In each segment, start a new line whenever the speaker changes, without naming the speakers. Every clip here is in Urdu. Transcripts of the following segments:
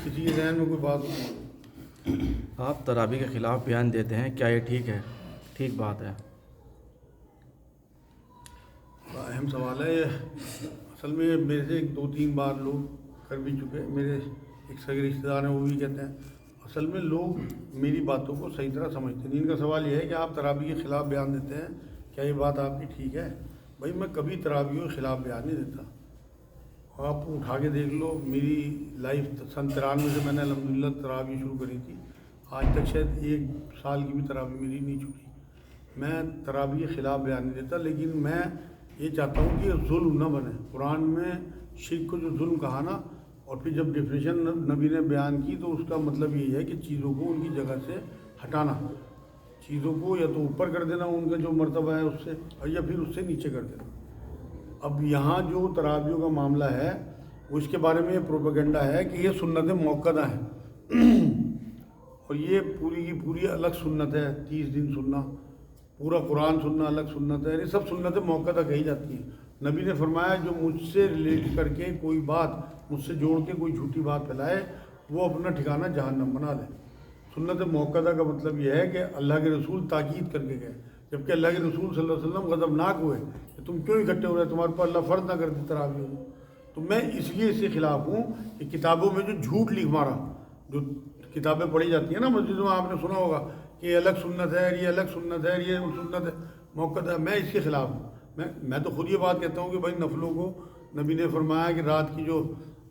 کسی کے ذہن میں کوئی بات ہو۔
آپ تراویح کے خلاف بیان دیتے ہیں، کیا یہ ٹھیک ہے؟ ٹھیک بات ہے؟
بڑا اہم سوال ہے یہ۔ اصل میں میرے سے 2-3 بار لوگ کر بھی چکے، میرے ایک سگے رشتہ دار ہیں وہ بھی کہتے ہیں۔ اصل میں لوگ میری باتوں کو صحیح طرح سمجھتے ہیں۔ ان کا سوال یہ ہے کہ آپ تراویح کے خلاف بیان دیتے ہیں، کیا یہ بات آپ کی ٹھیک ہے؟ بھائی میں کبھی تراویح کے خلاف بیان نہیں دیتا۔ آپ اٹھا کے دیکھ لو میری لائف سن 93 سے میں نے الحمدللہ تراویح شروع کری تھی، آج تک شاید 1 سال کی بھی تراویح میری نہیں چھوٹی۔ میں تراویح کے خلاف بیان نہیں دیتا، لیکن میں یہ چاہتا ہوں کہ ظلم نہ بنے۔ قرآن میں شرک کو جو ظلم کہا نا، اور پھر جب ڈیفینیشن نبی نے بیان کی تو اس کا مطلب یہ ہے کہ چیزوں کو ان کی جگہ سے ہٹانا، چیزوں کو یا تو اوپر کر دینا ان کا جو مرتبہ ہے اس سے، اور یا پھر اس سے نیچے کر دینا۔ اب یہاں جو تراویحوں کا معاملہ ہے وہ اس کے بارے میں یہ پروپیگنڈا ہے کہ یہ سنت موقدہ ہیں اور یہ پوری کی پوری الگ سنت ہے۔ 30 دن سننا، پورا قرآن سننا الگ سنت ہے، یہ سب سنت موقدہ کہی جاتی ہیں۔ نبی نے فرمایا جو مجھ سے ریلیٹ کر کے کوئی بات مجھ سے جوڑ کے کوئی جھوٹی بات پھیلائے وہ اپنا ٹھکانہ جہنم بنا لے۔ سنت موقدہ کا مطلب یہ ہے کہ اللہ کے رسول تاکید کر کے گئے، جبکہ اللہ کے رسول صلی اللہ علیہ وسلم غضبناک ہوئے کہ تم کیوں اکٹھے ہو رہے، تمہارے پر اللہ فرض نہ کر دے تراویح ہو۔ تو میں اس لیے اس کے خلاف ہوں کہ کتابوں میں جو جھوٹ لکھ مارا، جو کتابیں پڑھی جاتی ہیں نا مسجدوں میں، آپ نے سنا ہوگا کہ یہ الگ سنت ہے، یہ الگ سنت ہے، یہ سنت ہے موقدہ ہے، میں اس کے خلاف ہوں۔ میں تو خود یہ بات کہتا ہوں کہ بھائی نفلوں کو نبی نے فرمایا کہ رات کی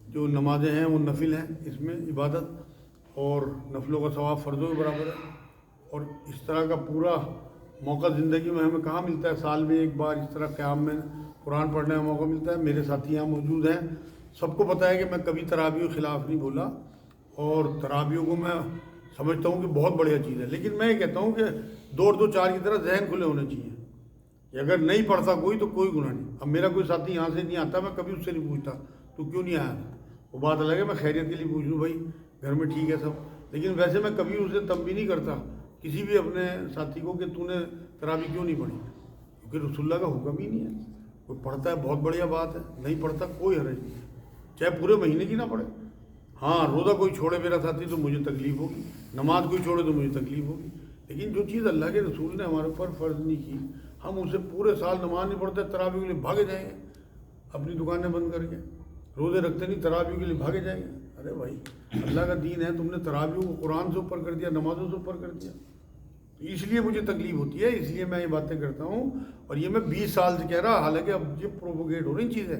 جو نمازیں ہیں وہ نفل ہیں، اس میں عبادت اور نفلوں کا ثواب فرضوں کے برابر ہے۔ اور اس طرح کا پورا موقع زندگی میں ہمیں کہاں ملتا ہے؟ سال میں ایک بار اس طرح قیام میں قرآن پڑھنے کا موقع ملتا ہے۔ میرے ساتھی یہاں موجود ہیں، سب کو پتہ ہے کہ میں کبھی تراویح کے خلاف نہیں بولا، اور تراویحوں کو میں سمجھتا ہوں کہ بہت بڑھیا چیز ہے۔ لیکن میں یہ کہتا ہوں کہ 2-2-4 کی طرح ذہن کھلے ہونے چاہیے کہ اگر نہیں پڑھتا کوئی تو کوئی گناہ نہیں۔ اب میرا کوئی ساتھی یہاں سے نہیں آتا، میں کبھی اس سے نہیں پوچھتا تو کیوں نہیں آیا، وہ بات الگ ہے، میں خیریت کے لیے پوچھ لوں بھائی گھر میں ٹھیک ہے سب، لیکن ویسے میں کبھی اسے تنبیہ نہیں کرتا کسی بھی اپنے ساتھی کو کہ تو نے تراویح کیوں نہیں پڑھی، کیونکہ رسول اللہ کا حکم ہی نہیں ہے۔ کوئی پڑھتا ہے بہت بڑھیا بات ہے، نہیں پڑھتا کوئی حرج نہیں ہے، چاہے پورے مہینے کی نہ پڑھے۔ ہاں روزہ کوئی چھوڑے میرا ساتھی تو مجھے تکلیف ہوگی، نماز کوئی چھوڑے تو مجھے تکلیف ہوگی، لیکن جو چیز اللہ کے رسول نے ہمارے اوپر فرض نہیں کی، ہم اسے پورے سال نماز نہیں پڑھتے، تراویح کے لیے بھاگے جائیں گے اپنی دکانیں بند کر کے، روزے رکھتے نہیں تراویح کے لیے بھاگے جائیں گے۔ ارے بھائی اللہ کا دین ہے، تم نے تراویح کو قرآن سے اوپر کر دیا، نمازوں سے اوپر کر دیا، اس لیے مجھے تکلیف ہوتی ہے، اس لیے میں یہ باتیں کرتا ہوں۔ اور یہ میں 20 سال سے کہہ رہا، حالانکہ اب یہ پروپوگیٹ ہو رہی چیزیں،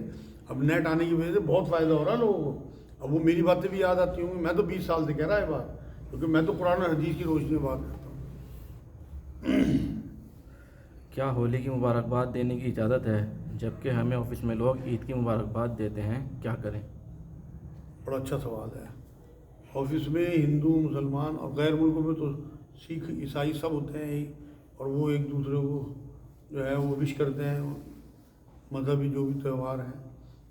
اب نیٹ آنے کی وجہ سے بہت فائدہ ہو رہا ہے لوگوں کو، اب وہ میری باتیں بھی یاد آتی ہوں گی۔ میں تو 20 سال سے کہہ رہا ہے بات، کیونکہ میں تو قرآن اور حدیث کی روشنی میں بات کرتا ہوں۔
کیا ہولی کی مبارکباد دینے کی اجازت ہے جبکہ ہمیں آفس میں لوگ عید کی مبارکباد دیتے ہیں، کیا کریں؟
بڑا اچھا سوال ہے۔ آفس میں ہندو مسلمان اور غیر ملکوں میں تو سکھ عیسائی سب ہوتے ہیں، اور وہ ایک دوسرے کو جو ہے وہ وش کرتے ہیں، مذہبی جو بھی تہوار ہیں۔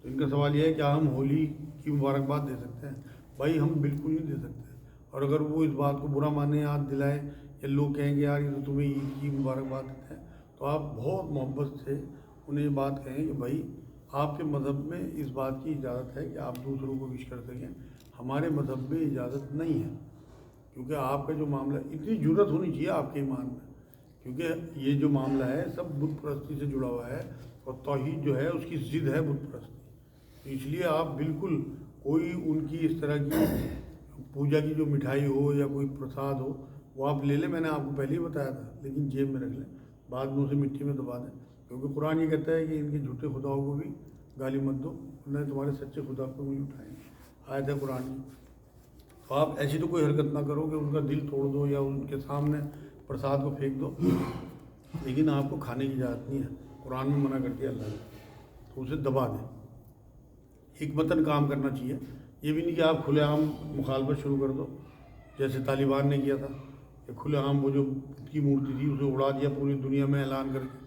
تو ان کا سوال یہ ہے کہ ہم ہولی کی مبارکباد دے سکتے ہیں؟ بھائی ہم بالکل نہیں دے سکتے، اور اگر وہ اس بات کو برا مانے، یاد دلائے، یا لوگ کہیں گے یار یہ تو تمہیں عید کی مبارکباد دیتے ہیں، تو آپ بہت محبت سے انہیں یہ بات کہیں کہ بھائی آپ کے مذہب میں اس بات کی اجازت ہے کہ آپ دوسروں کو وش کر سکیں، ہمارے مذہب میں اجازت نہیں ہے، کیونکہ آپ کا جو معاملہ، اتنی جرت ہونی چاہیے آپ کے ایمان میں، کیونکہ یہ جو معاملہ ہے سب بت پرستی سے جڑا ہوا ہے، اور توحید جو ہے اس کی ضد ہے بت پرستی، تو اس لیے آپ بالکل کوئی ان کی اس طرح کی پوجا کی جو مٹھائی ہو یا کوئی پرساد ہو وہ آپ لے لیں، میں نے آپ کو پہلے ہی بتایا تھا، لیکن جیب میں رکھ لیں، بعد میں اسے مٹی میں دبا دیں، کیونکہ قرآن یہ کہتا ہے کہ ان کے جھوٹے خداؤں کو بھی گالی مت دو، انہیں تمہارے سچے خدا کو بھی اٹھائیں گے، آیت ہے قرآن کی۔ تو آپ ایسی تو کوئی حرکت نہ کرو کہ ان کا دل توڑ دو یا ان کے سامنے پرساد کو پھینک دو، لیکن آپ کو کھانے کی اجازت نہیں ہے، قرآن میں منع کر دیا اللہ نے، تو اسے دبا دیں، حکمتاً کام کرنا چاہیے، یہ بھی نہیں کہ آپ کھلے عام مخالفت شروع کر دو جیسے طالبان نے کیا تھا، کہ کھلے عام وہ جو بت کی مورتی تھی اسے اڑا دیا پوری دنیا میں اعلان کر کے،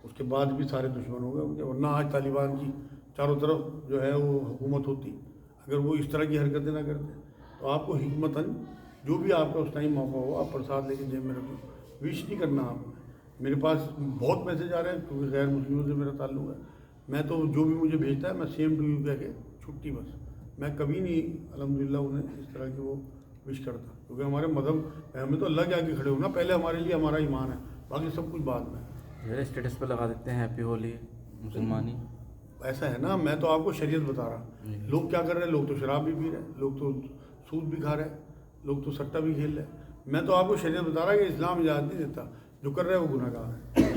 اس کے بعد بھی سارے دشمن ہو گئے ان کے، ورنہ آج طالبان کی چاروں طرف جو ہے وہ حکومت ہوتی، اگر وہ اس طرح کی حرکتیں نہ کرتے۔ تو آپ کو حکمتاً جو بھی آپ کا اس ٹائم موقع ہو آپ پرساد لے کے جیب میں رکھو، وش نہیں کرنا آپ نے۔ میرے پاس بہت میسج آ رہے ہیں کیونکہ غیر مسلموں سے میرا تعلق ہے، میں تو جو بھی مجھے بھیجتا ہے میں سیم ٹو یو کہہ کے چھٹی، بس میں کبھی نہیں الحمدللہ انہیں اس طرح کی وہ وش کرتا، کیونکہ ہمارے مذہب ہمیں تو اللہ کے آگے کھڑے ہونا پہلے، ہمارے لیے ہمارا ایمان ہے، باقی سب کچھ بعد میں۔
میرے اسٹیٹس پہ لگا دیتے ہیں ہیپی ہولی مسلمانی۔
ایسا ہے نا، میں تو آپ کو شریعت بتا رہا، لوگ کیا کر رہے ہیں، لوگ تو شراب بھی پی رہے ہیں، لوگ تو سود بھی کھا رہے ہیں، لوگ تو سٹا بھی کھیل رہے ہیں۔ میں تو آپ کو شریعت بتا رہا کہ اسلام اجازت نہیں دیتا، جو کر رہے ہیں وہ گناہ گار ہے۔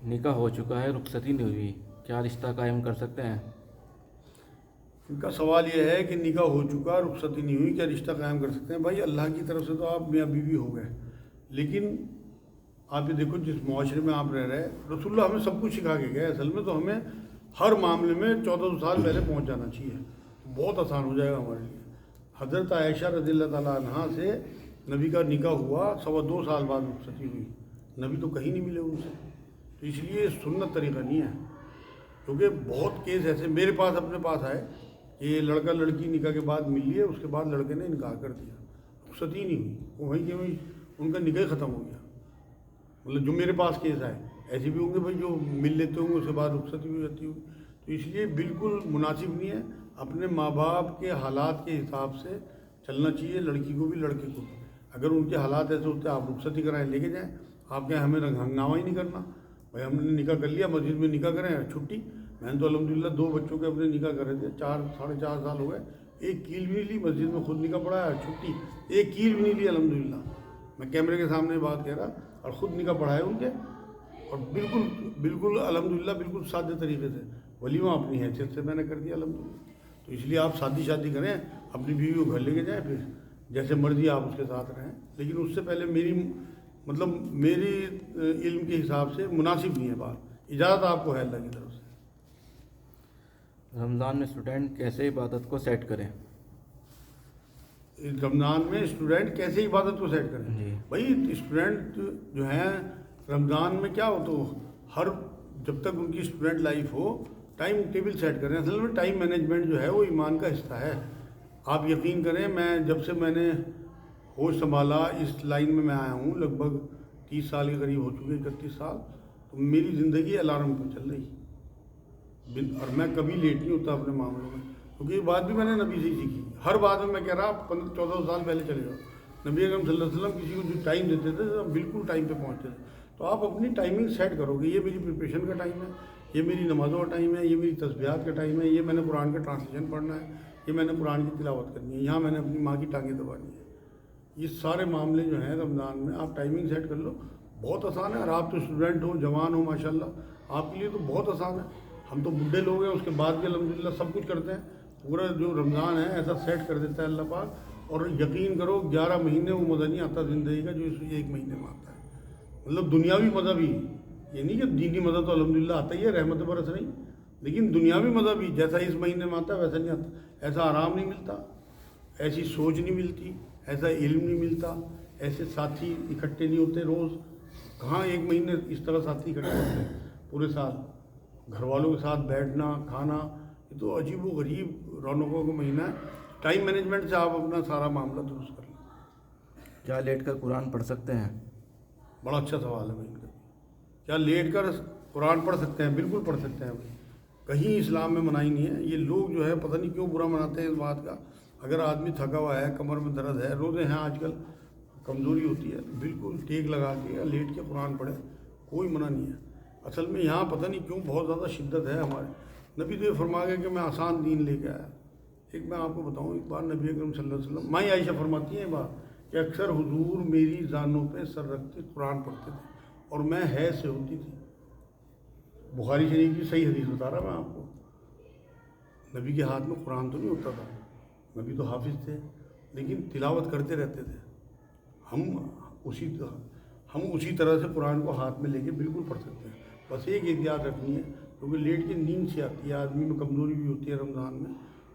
نکاح ہو چکا ہے، رخصتی نہیں ہوئی، کیا رشتہ قائم کر سکتے ہیں؟
ان کا سوال یہ ہے کہ نکاح ہو چکا، رخصتی نہیں ہوئی، کیا رشتہ قائم کر سکتے ہیں؟ بھائی اللہ کی طرف سے تو آپ میاں بیوی ہو گئے، لیکن آپ یہ دیکھو جس معاشرے میں آپ رہ رہے ہیں، رسول اللہ ہمیں سب کچھ سکھا کے گئے، اصل میں تو ہمیں ہر معاملے میں 1400 سال پہلے پہنچ جانا چاہیے، بہت آسان ہو جائے گا ہمارے لیے۔ حضرت عائشہ رضی اللہ تعالیٰ عنہا سے نبی کا نکاح ہوا، 2.25 سال بعد رخصتی ہوئی، نبی تو کہیں نہیں ملے ان سے، تو اس لیے سنت طریقہ نہیں ہے، کیونکہ بہت کیس ایسے میرے پاس اپنے پاس آئے کہ یہ لڑکا لڑکی نکاح کے بعد مل لیے، اس کے بعد لڑکے نے انکار کر دیا، رخصتی نہیں ہوئی، وہیں کہ وہیں ان کا نکاح ختم ہو گیا۔ مطلب جو میرے پاس کیس آئے، ایسے بھی ہوں گے بھائی جو مل لیتے ہوں گے اس کے بعد رخصتی ہو جاتی ہوگی، تو اس لیے بالکل مناسب نہیں ہے، اپنے ماں باپ کے حالات کے حساب سے چلنا چاہیے، لڑکی کو بھی لڑکے کو بھی۔ اگر ان کے حالات ایسے ہوتے ہیں آپ رخصتی کرائیں لے کے جائیں، آپ کہیں ہمیں ہنگامہ ہی نہیں کرنا، بھائی ہم نے نکاح کر لیا، مسجد میں نکاح کریں چھٹی۔ میں نے تو الحمدللہ 2 بچوں کے اپنے نکاح کرے تھے، 4 ساڑھے 4 سال ہو گئے، ایک کیل بھی نہیں لی، مسجد میں خود نکاح پڑھایا چھٹی، ایک کیل بھی نہیں لی الحمدللہ، میں کیمرے کے سامنے بات کہہ رہا، اور خود نکاح پڑھائے ان کے، اور بالکل الحمدللہ بالکل سادے طریقے سے، ولیمہ اپنی حیثیت سے میں نے کر دیا الحمدللہ۔ تو اس لیے آپ شادی کریں، اپنی بیوی کو گھر لے کے جائیں، پھر جیسے مرضی آپ اس کے ساتھ رہیں، لیکن اس سے پہلے میری علم کے حساب سے مناسب نہیں ہے بات، اجازت آپ کو ہے اللہ کی طرف سے۔
رمضان میں اسٹوڈنٹ کیسے عبادت کو سیٹ کریں؟
رمضان میں اسٹوڈنٹ کیسے عبادت کو سیٹ کریں؟
جی
بھائی اسٹوڈنٹ جو ہیں رمضان میں کیا ہو تو جب تک ان کی اسٹوڈنٹ لائف ہو ٹائم ٹیبل سیٹ کریں، اصل میں ٹائم مینجمنٹ جو ہے وہ ایمان کا حصہ ہے۔ آپ یقین کریں، جب سے میں نے ہوش سنبھالا اس لائن میں آیا ہوں، لگ بھگ 30 سال کے قریب ہو چکے، 31 سال، تو میری زندگی الارم پر چل رہی، اور میں کبھی لیٹ نہیں ہوتا اپنے معاملوں میں، کیونکہ یہ بات بھی میں نے نبی سے ہی سیکھی۔ ہر بات میں کہہ رہا 14 سال پہلے چلے جاؤ، نبی اکرم صلی اللہ علیہ وسلم کسی کو جو ٹائم دیتے تھے تو بالکل ٹائم پہ پہنچتے تھے۔ تو آپ اپنی ٹائمنگ سیٹ کرو گے، یہ میری پریپریشن کا ٹائم ہے، یہ میری نمازوں کا ٹائم ہے، یہ میری تسبیحات کا ٹائم ہے، یہ میں نے قرآن کا ٹرانسلیشن پڑھنا ہے، یہ میں نے قرآن کی تلاوت کرنی ہے، یہاں میں نے اپنی ماں کی ٹانگیں دبانی ہے۔ یہ سارے معاملے جو ہیں رمضان میں آپ ٹائمنگ سیٹ کر لو، بہت آسان ہے، اور آپ تو اسٹوڈنٹ ہو، جوان ہو ماشاءاللہ، آپ کے لیے تو بہت آسان ہے۔ ہم تو بڈھے لوگ ہیں، اس کے بعد بھی الحمدللہ سب کچھ کرتے ہیں، پورا جو رمضان ہے ایسا سیٹ کر دیتا ہے اللہ پاک، اور یقین کرو 11 مہینے وہ مزہ نہیں آتا زندگی کا جو اس 1 مہینے میں آتا ہے۔ مطلب دنیاوی مزہ بھی، یہ نہیں کہ دینی مزہ تو الحمدللہ آتا ہی ہے، رحمت برس رہی، لیکن دنیاوی مزہ بھی جیسا اس مہینے میں آتا ہے ویسا نہیں آتا، ایسا آرام نہیں ملتا، ایسی سوچ نہیں ملتی، ایسا علم نہیں ملتا، ایسے ساتھی اکٹھے نہیں ہوتے روز، کہاں 1 مہینے اس طرح ساتھی اکٹھے ہوتے ہیں پورے سال، گھر والوں کے ساتھ بیٹھنا کھانا، یہ تو عجیب و غریب رونقوں کا مہینہ ہے۔ ٹائم مینجمنٹ سے آپ اپنا سارا معاملہ درست کر لیں۔
کیا لیٹ کر قرآن پڑھ سکتے ہیں؟
بڑا اچھا سوال ہے بھائی، کیا لیٹ کر قرآن پڑھ سکتے ہیں؟ بالکل پڑھ سکتے ہیں بھائی، کہیں اسلام میں منائی نہیں ہے۔ یہ لوگ جو ہے پتہ نہیں کیوں برا مناتے ہیں اس بات کا، اگر آدمی تھکا ہوا ہے، کمر میں درد ہے، روزے ہیں آج کل، کمزوری ہوتی ہے، تو بالکل ٹیک لگا کے یا لیٹ کے قرآن پڑھے، کوئی منع نہیں ہے۔ اصل میں یہاں پتہ نہیں کیوں بہت زیادہ شدت ہے ہمارے، نبی تو یہ فرما گئے کہ میں آسان دین لے کے آیا۔ ایک میں آپ کو بتاؤں، ایک بار نبی اکرم صلی اللہ علیہ وسلم، ماں عائشہ فرماتی ہیں بات کہ اکثر حضور میری زانوں پہ سر رکھ کے قرآن پڑھتے تھے، اور میں حیض سے ہوتی تھی۔ بخاری شریف کی صحیح حدیث بتا رہا میں آپ کو، نبی کے ہاتھ میں قرآن تو نہیں ہوتا تھا، نبی تو حافظ تھے، لیکن تلاوت کرتے رہتے تھے۔ ہم اسی طرح سے قرآن کو ہاتھ میں لے کے بالکل پڑھ سکتے ہیں، بس ایک احتیاط رکھنی ہے، کیونکہ لیٹ کے نیند سے آتی ہے، آدمی میں کمزوری بھی ہوتی ہے رمضان میں،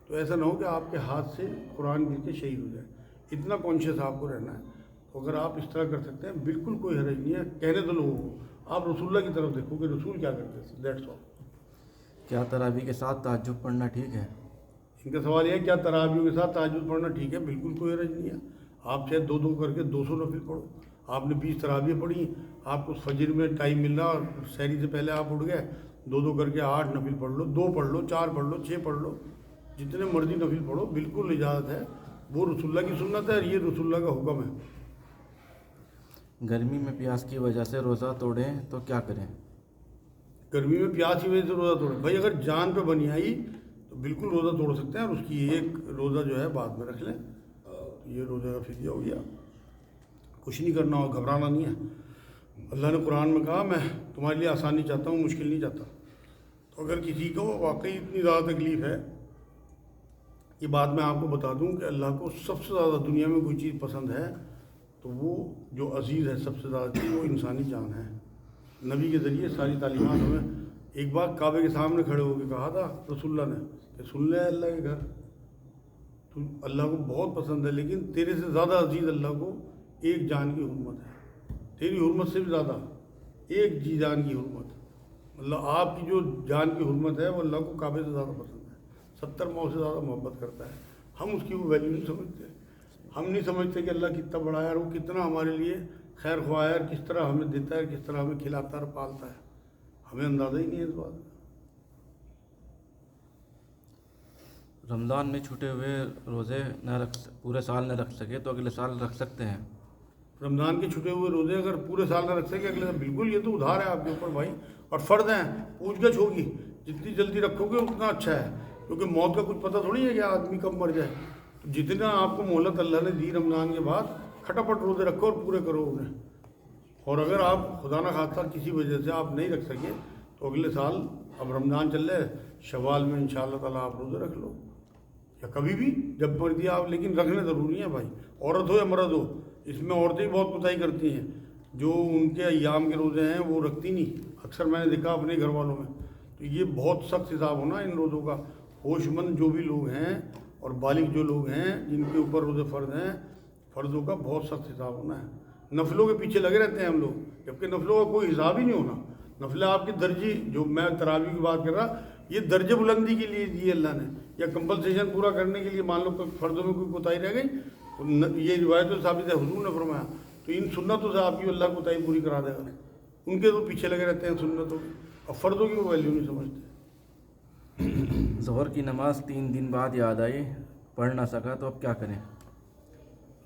تو ایسا نہ ہو کہ آپ کے ہاتھ سے قرآن گر کے شہید ہو جائے، اتنا کانشیس آپ کو رہنا ہے۔ تو اگر آپ اس طرح کر سکتے ہیں بالکل کوئی حرج نہیں ہے، کہنے تو لوگوں کو، آپ رسول اللہ کی طرف دیکھو کہ رسول کیا کرتے تھے، دیٹس آل۔
کیا تراویح کے ساتھ تہجد پڑھنا ٹھیک ہے؟
ان کا سوال یہ ہے کیا تراویحوں کے ساتھ تہجد پڑھنا ٹھیک ہے؟ بالکل کوئی حرج نہیں ہے، آپ چاہے 2 کر کے 200 نفل پڑھو، آپ نے 20 تراویح پڑھی، آپ کو فجر میں ٹائم مل رہا اور سحری سے پہلے آپ اٹھ گئے، دو دو کر کے 8 نفل پڑھ لو، 2 پڑھ لو، 4 پڑھ لو، 6 پڑھ لو، جتنے مرضی نفل پڑھو، بالکل اجازت ہے، وہ رسول اللہ کی سنت ہے اور یہ رسول اللہ کا حکم ہے۔
گرمی میں پیاس کی وجہ سے روزہ توڑیں تو کیا کریں؟
گرمی میں پیاس کی وجہ سے روزہ توڑیں، بھائی اگر جان پہ بنی آئی تو بالکل روزہ توڑ سکتے ہیں، اور اس کی ایک روزہ جو ہے بعد میں رکھ لیں، یہ روزہ کا فدیہ ہو گیا۔ کچھ نہیں کرنا ہو، گھبرانا نہیں ہے۔ اللہ نے قرآن میں کہا میں تمہارے لیے آسانی چاہتا ہوں، مشکل نہیں چاہتا۔ تو اگر کسی کو واقعی اتنی زیادہ تکلیف ہے، یہ بات میں آپ کو بتا دوں کہ اللہ کو سب سے زیادہ دنیا میں کوئی چیز پسند ہے تو وہ جو عزیز ہے سب سے زیادہ چیز، وہ انسانی جان ہے۔ نبی کے ذریعے ساری تعلیمات ہمیں، ایک بار کعبے کے سامنے کھڑے ہو کے کہا تھا رسول اللہ نے کہ سن لے اللہ کے گھر، تو اللہ کو بہت پسند ہے، لیکن تیرے سے زیادہ عزیز اللہ کو ایک جان کی حرمت ہے، تیری حرمت سے بھی زیادہ ایک جی جان کی حرمت، اللہ آپ کی جو جان کی حرمت ہے وہ اللہ کو کعبے سے زیادہ پسند ہے، 70 ماؤں سے زیادہ محبت کرتا ہے۔ ہم اس کی وہ ویلیو نہیں سمجھتے، ہم نہیں سمجھتے کہ اللہ کتنا بڑا ہے اور وہ کتنا ہمارے لیے خیر خواہ ہے، اور کس طرح ہمیں دیتا ہے، کس طرح ہمیں کھلاتا ہے اور پالتا ہے، ہمیں اندازہ ہی نہیں ہے اس بات کا۔
رمضان میں چھوٹے ہوئے روزے پورے سال نہ رکھ سکے تو اگلے سال رکھ سکتے ہیں؟
رمضان کے چھٹے ہوئے روزے اگر پورے سال نہ رکھ سکے اگلے سال، بالکل یہ تو ادھار ہے آپ کے اوپر بھائی، اور فرض ہیں، پوچھ گچھ ہوگی، جتنی جلدی رکھو گے اتنا اچھا ہے، کیونکہ موت کا کچھ پتہ تھوڑی ہے کہ آدمی کب مر جائے۔ تو جتنا آپ کو مہلت اللہ نے دی رمضان کے بعد، کھٹاپٹ روزے رکھو اور پورے کرو انہیں، اور اگر آپ خدا نہ خواستہ کسی وجہ سے آپ نہیں رکھ سکے تو اگلے سال، اب رمضان چل رہے شوال میں انشاءاللہ تعالیٰ آپ روزے رکھ لو، یا کبھی بھی جب مرضی آپ، لیکن رکھنے ضروری ہیں بھائی، عورت ہو یا مرد ہو۔ اس میں عورتیں بہت کوتاہی کرتی ہیں، جو ان کے ایام کے روزے ہیں وہ رکھتی نہیں، اکثر میں نے دیکھا اپنے گھر والوں میں۔ تو یہ بہت سخت حساب ہونا ان روزوں کا، ہوش مند جو بھی لوگ ہیں اور بالغ جو لوگ ہیں جن کے اوپر روزے فرض ہیں، فرضوں کا بہت سخت حساب ہونا ہے۔ نفلوں کے پیچھے لگے رہتے ہیں ہم لوگ، جبکہ نفلوں کا کوئی حساب ہی نہیں ہونا۔ نفلیں آپ کی درجی، جو میں تراویح کی بات کر رہا، یہ درجہ بلندی کے لیے دی اللہ نے، یا کمپنسیشن پورا کرنے کے لیے، مان لو کہ فرضوں میں کوئی کوتاہی رہ گئی تو یہ روایت تو ثابت ہے، حضور نے فرمایا، تو ان سنتوں سے آپ کی اللہ کوتاہی پوری کرا دے گا۔ ان کے تو پیچھے لگے رہتے ہیں سنتوں کی، اور فرضوں کی وہ ویلیو نہیں سمجھتے۔
ظہر کی نماز 3 دن بعد یاد آئی، پڑھ نہ سکا تو اب کیا کریں؟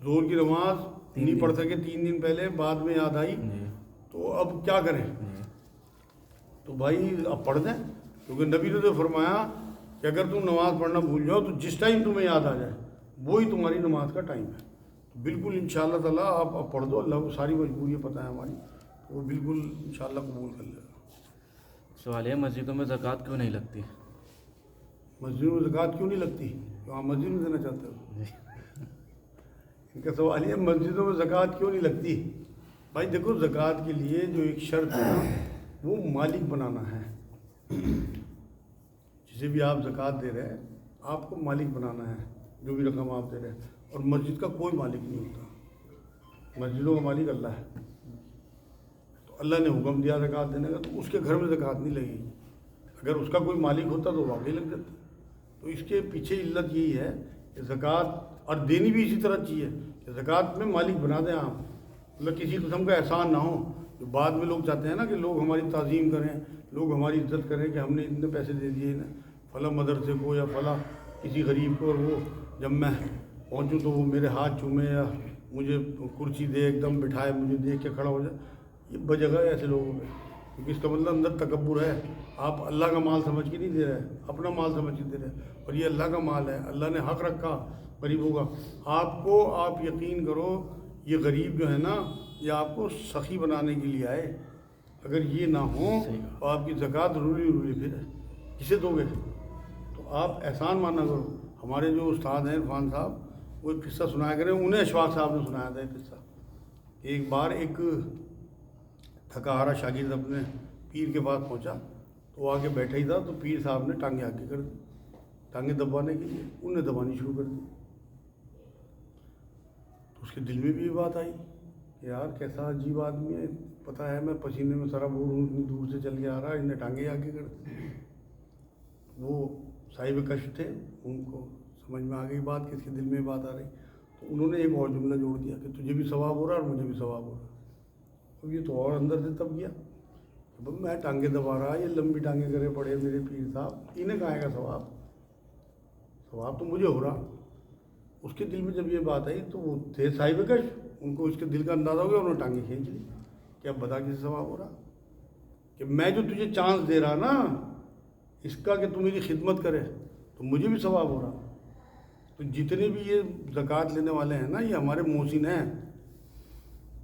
ظہر کی نماز نہیں پڑھ سکے 3 دن پہلے، بعد میں یاد آئی،
جی
تو اب کیا کریں؟
جی
تو بھائی اب پڑھ دیں، کیونکہ نبی نے تو فرمایا کہ اگر تم نماز پڑھنا بھول جاؤ تو جس ٹائم تمہیں یاد آ جائے وہی تمہاری نماز کا ٹائم ہے۔ تو بالکل انشاءاللہ تعالیٰ آپ اب پڑھ دو، اللہ کو ساری مجبوریاں پتہ ہے ہماری، تو وہ بالکل انشاءاللہ قبول کر لے گا۔
سوال ہے، مسجدوں میں زکوٰۃ کیوں نہیں لگتی؟
مسجدوں میں زکوٰۃ کیوں نہیں لگتی؟ تو آپ مسجد میں دینا چاہتے ہو؟ ان کا سوال یہ ہے مسجدوں میں زکوٰۃ کیوں نہیں لگتی؟ بھائی دیکھو، زکوٰۃ کے لیے جو ایک شرط ہے نا، وہ مالک بنانا ہے۔ جسے بھی آپ زکوٰۃ دے رہے ہیں، آپ کو مالک بنانا ہے، جو بھی رقم آپ دے رہے ہیں، اور مسجد کا کوئی مالک نہیں ہوتا، مسجدوں کا مالک اللہ ہے۔ تو اللہ نے حکم دیا زکوٰۃ دینے کا، تو اس کے گھر میں زکوٰۃ نہیں لگے گی، اگر اس کا کوئی مالک ہوتا تو واقعی لگ جاتا۔ تو اس کے پیچھے علت یہی ہے کہ زکوٰۃ، اور دینی بھی اسی طرح چاہیے کہ زکوٰۃ میں مالک بنا دیں آپ، مطلب کسی قسم کا احسان نہ ہو، جو بعد میں لوگ چاہتے ہیں نا کہ لوگ ہماری تعظیم کریں، لوگ ہماری عزت کریں کہ ہم نے اتنے پیسے دے دیے نا فلاں مدرسے کو یا فلاں کسی غریب کو، اور وہ جب میں پہنچوں تو وہ میرے ہاتھ چومے یا مجھے کرسی دے، ایک دم بٹھائے، مجھے دیکھ کے کھڑا ہو جائے۔ یہ بجگہ ہے ایسے لوگوں میں، کیونکہ اس کا مطلب اندر تکبر ہے، آپ اللہ کا مال سمجھ کے نہیں دے رہے، اپنا مال سمجھ کے دے رہے، اور یہ اللہ کا مال ہے، اللہ نے حق رکھا غریبوں کا آپ کو۔ آپ یقین کرو، یہ غریب جو ہے نا، یہ آپ کو سخی بنانے کے لیے آئے، اگر یہ نہ ہو تو آپ کی زکوٰۃ رولی پھر ہے، کسے دو گے؟ تو آپ احسان مانا کرو۔ ہمارے جو استاد ہیں عرفان صاحب، وہ ایک قصہ سنایا کریں، انہیں اشفاق صاحب نے سنایا تھا ایک قصہ۔ ایک بار ایک تھکا ہارا شاگرد اپنے پیر کے پاس پہنچا، تو وہ آگے بیٹھا ہی تھا، تو پیر صاحب نے ٹانگیں آگے کر دی، ٹانگیں دبانے کے لیے، انہوں نے دبانی شروع کر دی۔ تو اس کے دل میں بھی یہ بات آئی کہ یار کیسا عجیب آدمی ہے، پتہ ہے میں پسینے میں سرابور ہوں، اتنی دور سے چل کے آ رہا ہے، انہیں ٹانگیں آگے کر دی۔ وہ صاحب کشف تھے، ان کو سمجھ میں آ گئی بات کہ اس کے دل میں بات آ رہی، تو انہوں نے ایک اور جملہ جوڑ دیا کہ تجھے بھی ثواب ہو رہا ہے اور مجھے بھی ثواب ہو رہا ہے۔ اب یہ تو اور اندر سے تب گیا، بھائی میں ٹانگیں دبا رہا، یہ لمبی ٹانگیں کرے پڑے میرے پیر صاحب، انہیں کہاں آئے گا ثواب؟ ثواب تو مجھے ہو رہا۔ اس کے دل میں جب یہ بات آئی تو وہ تھے صاحب کشف، ان کو اس کے دل کا اندازہ ہو گیا، انہوں نے ٹانگیں کھینچ لی کہ اب بتا کسی ثواب ہو رہا کہ میں جو تجھے چانس دے رہا نا اس کا کہ تو میری خدمت کرے تو مجھے بھی ثواب ہو رہا۔ تو جتنے بھی یہ زکوٰۃ لینے والے ہیں نا، یہ ہمارے محسن ہیں،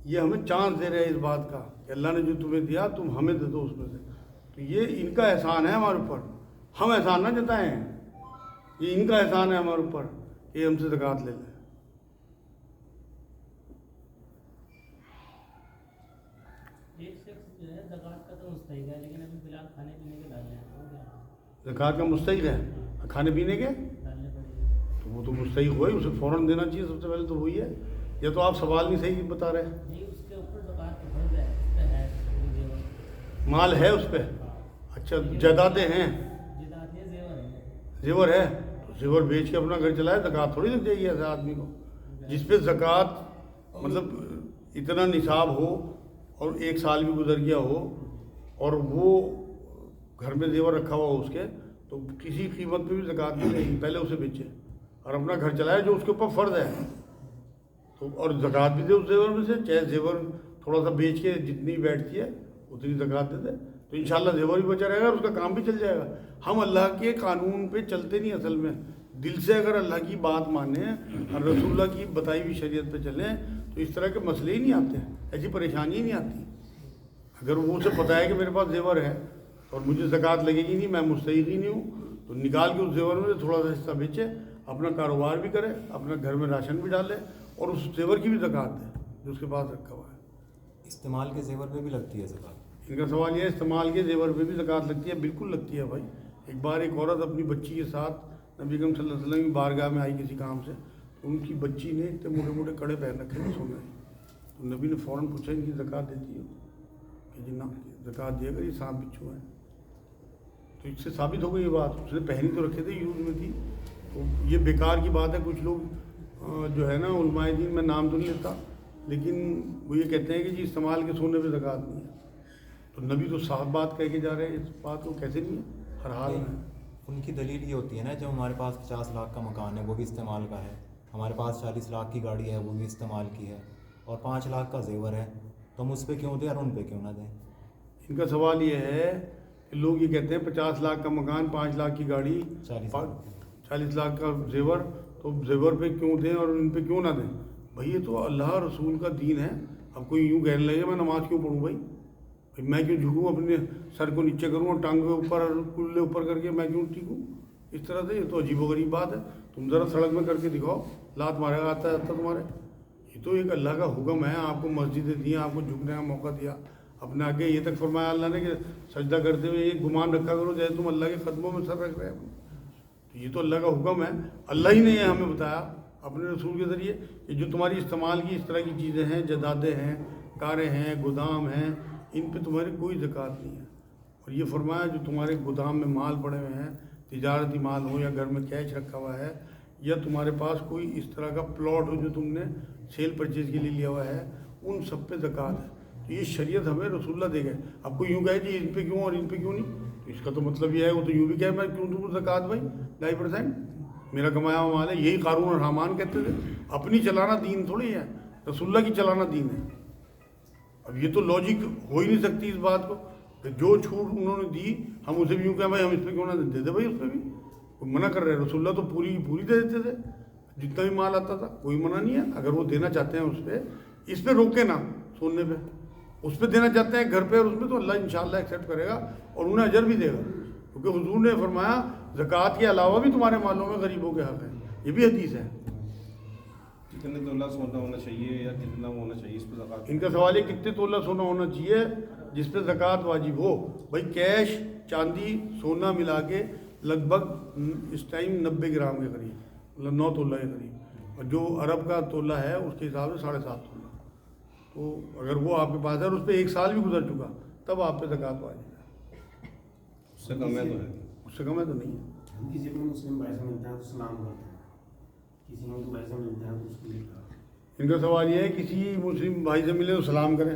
یہ ہمیں چانس دے رہے ہیں اس بات کا کہ اللہ نے جو تمہیں دیا تم ہمیں دے دو اس میں سے۔ تو یہ ان کا احسان ہے ہمارے اوپر، ہم احسان نہ جتائیں، یہ ان کا احسان ہے ہمارے اوپر کہ یہ ہم سے زکوٰۃ لے لیں۔
ایک شخص جو ہے زکوٰۃ کا تو مستحق ہے لیکن ابھی فی الحال کھانے پینے کے ڈالنے ہیں،
زکوٰۃ کا مستحق ہے، کھانے پینے کے
ڈالنے پڑیں گے۔
تو وہ تو مستحق ہوئے، اسے فوراً دینا چاہیے، سب سے پہلے تو وہی ہے۔ یا تو آپ سوال نہیں صحیح بتا رہے،
نہیں، اس کے اوپر زکوٰۃ کا فرض ہے، اس پہ ہے زیور،
مال ہے اس پہ، اچھا جائیدادیں ہیں،
جائیداد ہے، زیور ہے۔
زیور ہے، تو زیور بیچ کے اپنا گھر چلائے، زکوٰۃ تھوڑی لگ جائے گی ایسے آدمی کو جس پہ زکوٰۃ مطلب اتنا نصاب ہو اور ایک سال بھی گزر گیا ہو اور وہ گھر میں زیور رکھا ہوا ہو اس کے، تو کسی قیمت پہ بھی زکوٰۃ نہیں لگے گی، پہلے اسے بیچے اور اپنا گھر چلائے جو اس کے اوپر فرض ہے، تو اور زکوٰۃ بھی دے اس زیور میں سے، چاہے زیور تھوڑا سا بیچ کے جتنی بیٹھتی ہے اتنی زکوٰۃ دے دے، تو انشاءاللہ زیور بھی بچا رہے گا اور اس کا کام بھی چل جائے گا۔ ہم اللہ کے قانون پہ چلتے نہیں، اصل میں دل سے اگر اللہ کی بات مانیں اور رسول اللہ کی بتائی ہوئی شریعت پہ چلیں تو اس طرح کے مسئلے ہی نہیں آتے، ایسی پریشانی ہی نہیں آتی۔ اگر وہ اسے پتہ ہے کہ میرے پاس زیور ہے اور مجھے زکوٰۃ لگے گی نہیں، میں مستحق ہی نہیں ہوں، تو نکال کے اس زیور میں سے تھوڑا سا حصہ بیچے، اپنا کاروبار بھی کرے، اپنا گھر میں راشن بھی ڈالے اور اس زیور کی بھی زکوٰۃ دے جو اس کے پاس رکھا ہوا ہے۔
استعمال کے زیور پہ بھی لگتی ہے زکوٰۃ؟
ان کا سوال یہ ہے استعمال کے زیور پہ بھی زکوٰۃ لگتی ہے؟ بالکل لگتی ہے بھائی۔ ایک بار ایک عورت اپنی بچی کے ساتھ نبی اکرم صلی اللہ علیہ وسلم کی بارگاہ میں آئی کسی کام سے، تو ان کی بچی نے اتنے موٹے موٹے کڑے پہن رکھے تھے سونے، تو نبی نے فوراً پوچھا ان کی زکوٰۃ دیتی ہو کہ جی نہ، زکوٰۃ دیا کر، یہ سانپ بچھو ہیں۔ تو اس سے ثابت ہو گئی یہ بات، اس نے پہنی تو رکھے تھے، یوز میں تھی، تو یہ بیکار کی بات ہے۔ کچھ لوگ جو ہے نا علماء دین، میں نام تو نہیں لیتا، لیکن وہ یہ کہتے ہیں کہ جی استعمال کے سونے پہ زکوٰۃ نہیں ہے، تو نبی تو صاف بات کہہ کے جا رہے ہیں، اس بات کو کیسے نہیں ہے؟ ہر حال میں
ان کی دلیل یہ ہوتی ہے نا، جب ہمارے پاس 50 لاکھ کا مکان ہے وہ بھی استعمال کا ہے، ہمارے پاس 40 لاکھ کی گاڑی ہے وہ بھی استعمال کی ہے، اور 5 لاکھ کا زیور ہے، تو ہم اس پہ کیوں دیں اور ان پہ کیوں نہ دیں؟
ان کا سوال یہ ہے کہ لوگ یہ کہتے ہیں 50 لاکھ کا مکان، 5 لاکھ کی گاڑی، 40 لاکھ کا زیور، تو زیور پہ کیوں دیں اور ان پہ کیوں نہ دیں؟ بھائی یہ تو اللہ رسول کا دین ہے، اب کوئی یوں کہنے لگے میں نماز کیوں پڑھوں بھائی میں کیوں جھکوں، اپنے سر کو نیچے کروں اور ٹانگ کے اوپر اور کلے اوپر کر کے میں کیوں ٹھیکوں اس طرح سے؟ یہ تو عجیب و غریب بات ہے۔ تم ذرا سڑک میں کر کے دکھاؤ، لات مارے گا آتا تمہارے۔ یہ تو ایک اللہ کا حکم ہے، آپ کو مسجدیں دی، آپ کو جھکنے کا موقع دیا، اپنے آگے یہ تک فرمایا اللہ نے کہ سجدہ کرتے ہوئے یہ گمان رکھا کرو جیسے تم اللہ کے قدموں میں سر رکھ رہے ہو۔ تو یہ تو اللہ کا حکم ہے، اللہ ہی نے یہ ہمیں بتایا اپنے رسول کے ذریعے کہ جو تمہاری استعمال کی اس طرح کی چیزیں ہیں، جائیدادیں ہیں، کاریں ہیں، گودام ہیں، ان پہ تمہاری کوئی زکوٰۃ نہیں ہے۔ اور یہ فرمایا جو تمہارے گودام میں مال پڑے ہوئے ہیں، تجارتی مال ہو یا گھر میں کیش رکھا ہوا ہے، یا تمہارے پاس کوئی اس طرح کا پلاٹ ہو جو تم نے سیل پرچیز کے لیے لیا ہوا ہے، ان سب پہ زکوٰۃ ہے۔ تو یہ شریعت ہمیں رسول اللہ دے گئے۔ اب کوئی یوں کہے جی ان پہ کیوں اور ان پہ کیوں نہیں، تو اس کا تو مطلب یہ ہے، وہ تو یوں بھی کہے میں کیوں دوں زکوٰۃ بھائی 2.5%، میرا کمایا ہوا مال ہے۔ یہی قارون اور حامان کہتے تھے، اپنی چلانا دین تھوڑی ہے، رسول اللہ کی چلانا دین ہے۔ اب یہ تو لاجک ہو ہی نہیں سکتی اس بات کو کہ جو چھوٹ انہوں نے دی ہم اسے بھی یوں کہیں بھائی ہم اس پہ کیوں نہ دے دے بھائی، اس پہ بھی کوئی منع کر رہے ہیں؟ رسول اللہ تو پوری پوری دے دیتے تھے، جتنا بھی مال آتا تھا کوئی منع نہیں ہے۔ اگر وہ دینا چاہتے ہیں اس پہ روکے نا، سننے پہ اس پہ دینا چاہتے ہیں گھر پہ اور اس پہ، تو اللہ انشاءاللہ ایکسیپٹ کرے گا اور انہیں اجر بھی دے گا، کیونکہ حضور نے فرمایا زکوٰۃ کے علاوہ بھی تمہارے مالوں میں غریبوں کے حق ہے، یہ بھی حدیث ہے۔
کتنے تولہ سونا ہونا چاہیے یا کتنا ہونا چاہیے اس پہ زکوٰۃ؟
ان کا سوال ہے کتنے تولہ سونا ہونا چاہیے جس پہ زکوٰۃ واجب ہو؟ بھائی کیش، چاندی، سونا ملا کے لگ بھگ اس ٹائم 90 گرام کے قریب، مطلب 9 تولہ کے قریب، اور جو عرب کا تولہ ہے اس کے حساب سے 7.5 تولہ۔ تو اگر وہ آپ کے پاس ہے اور اس پہ 1 سال بھی گزر چکا تب آپ پہ زکوٰۃ واجب ہے،
اس سے کم ہے تو ہے،
اس سے کم ہے تو نہیں ہے۔
ہم کسی اپنے مسلم بھائی سے ملتے ہیں تو سلام کرتے ہیں، کسی ہندو بھائی سے ملتے ہیں تو اس کے لیے
ان کا سوال یہ ہے کسی مسلم بھائی سے ملے تو سلام کریں،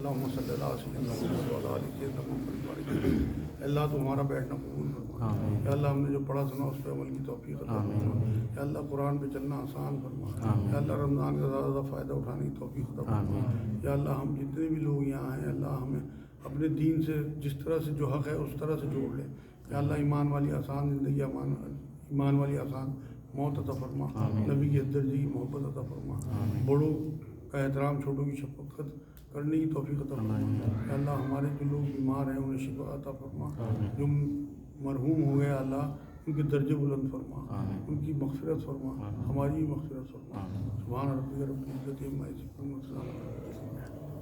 اللہم صلی اللہ علیہ وسلم وعلی آلہ سیدنا محمد وبارک وسلم۔ اللہ تمہارا بیٹھنا قبول فرما،
آمین۔
یا اللہ ہم نے جو پڑھا سنا اس پہ عمل کی توفیق عطا فرما، یا اللہ قرآن پہ چلنا آسان فرما، یا اللہ رمضان کا زیادہ فائدہ اٹھانے کی توفیق عطا فرما، یا اللہ ہم جتنے بھی لوگ یہاں ہیں اللہ ہمیں اپنے دین سے جس طرح سے جو حق ہے اس طرح سے جوڑ لے، یا اللہ ایمان والی آسان زندگی، ایمان والی آسان موت عطا فرما، نبی کی درجے کی محبت عطا فرما، بڑوں کا احترام چھوٹوں کی شفقت کرنے کی توفیق عطا فرما، یا اللہ ہمارے جو لوگ بیمار ہیں انہیں شفا عطا فرما، جو مرحوم ہو گئے اللہ ان کے درجے بلند فرما، ان کی مغفرت فرما، ہماری بھی مغفرت فرما، سبحان ربک رب العزت عما یصفون وسلام علی المرسلین۔